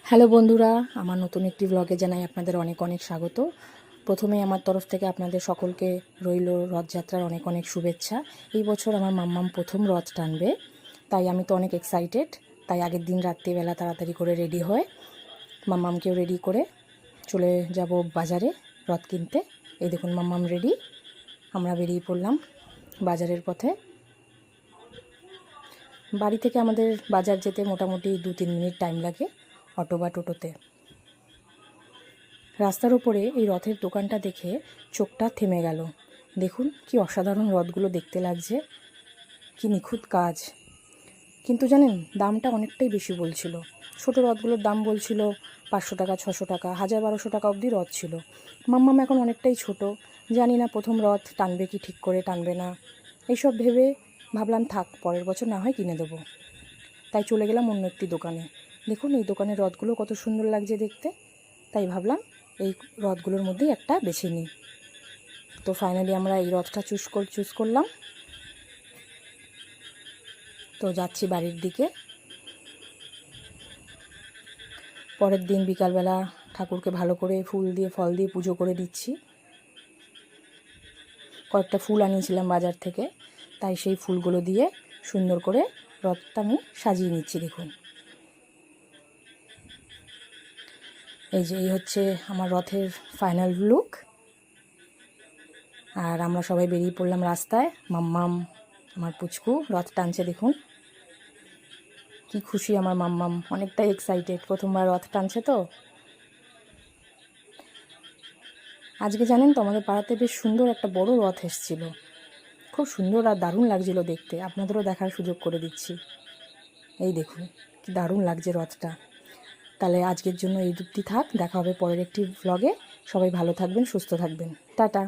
Hello বন্ধুরা, আমার নতুন একটি ব্লগে জানাই আপনাদের অনেক অনেক স্বাগত। প্রথমেই আমার তরফ থেকে আপনাদের সকলকে রইল রথযাত্রার অনেক অনেক শুভেচ্ছা। এই বছর আমার মাম্মাম প্রথম রথ টানবে, তাই আমি তো অনেক এক্সাইটেড। তাই আগের দিন রাত্রিবেলা তাড়াতাড়ি করে রেডি হয়ে মাম্মামকেও রেডি করে চলে যাব বাজারে রথ কিনতে। এই দেখুন মাম্মাম রেডি, আমরা বেরিয়ে পড়লাম বাজারের পথে। বাড়ি থেকে আমাদের বাজার যেতে মোটামুটি 2-3 মিনিট টাইম লাগে অটো বা টোটোতে। রাস্তার উপরে এই রথের দোকানটা দেখে চোখটা থেমে গেল। দেখুন কি অসাধারণ রথগুলো দেখতে লাগছে, কি নিখুঁত কাজ। কিন্তু জানেন, দামটা অনেকটাই বেশি বলছিল। ছোট রথগুলোর দাম বলছিল 500 টাকা, 600 টাকা, 1000-1200 টাকা অবধি রথ ছিল। মাম্মাম এখন অনেকটাই ছোট, জানি না প্রথম রথ টানবে কি ঠিক করে টানবে না। এইসব ভেবে ভাবলাম থাক, পরের বছর না হয় কিনে দেবো। তাই চলে গেলাম অন্য একটি দোকানে। দেখুন এই দোকানের রথগুলো কত সুন্দর লাগছে দেখতে, তাই ভাবলাম এই রথগুলোর মধ্যেই একটা বেছে নিই। তো ফাইনালি আমরা এই রথটা চুজ করলাম। তো যাচ্ছি বাড়ির দিকে। পরের দিন বিকালবেলা ঠাকুরকে ভালো করে ফুল দিয়ে ফল দিয়ে পুজো করে দিচ্ছি। কয়েকটা ফুল আনিয়েছিলাম বাজার থেকে, তাই সেই ফুলগুলো দিয়ে সুন্দর করে রথটা আমি সাজিয়ে নিচ্ছি। দেখুন এই হচ্ছে আমার রথের ফাইনাল লুক। আর আমরা সবাই বেরিয়ে পড়লাম রাস্তায়। মাম্মাম আমার পুচকু রথ টানছে, দেখুন কি খুশি আমার মাম্মাম, অনেকটাই এক্সাইটেড, প্রথমবার রথ টানছে তো। আজকে জানেন তো আমাদের পাড়াতে বেশ সুন্দর একটা বড় রথ এসেছিল, খুব সুন্দর আর দারুণ লাগছিল দেখতে। আপনাদেরও দেখার সুযোগ করে দিচ্ছি। এই দেখুন কি দারুণ লাগছে রথটা। তাহলে আজকের জন্য এই দুটি থাক, দেখা হবে পরের একটি ব্লগে। সবাই ভালো থাকবেন, সুস্থ থাকবেন, টাটা।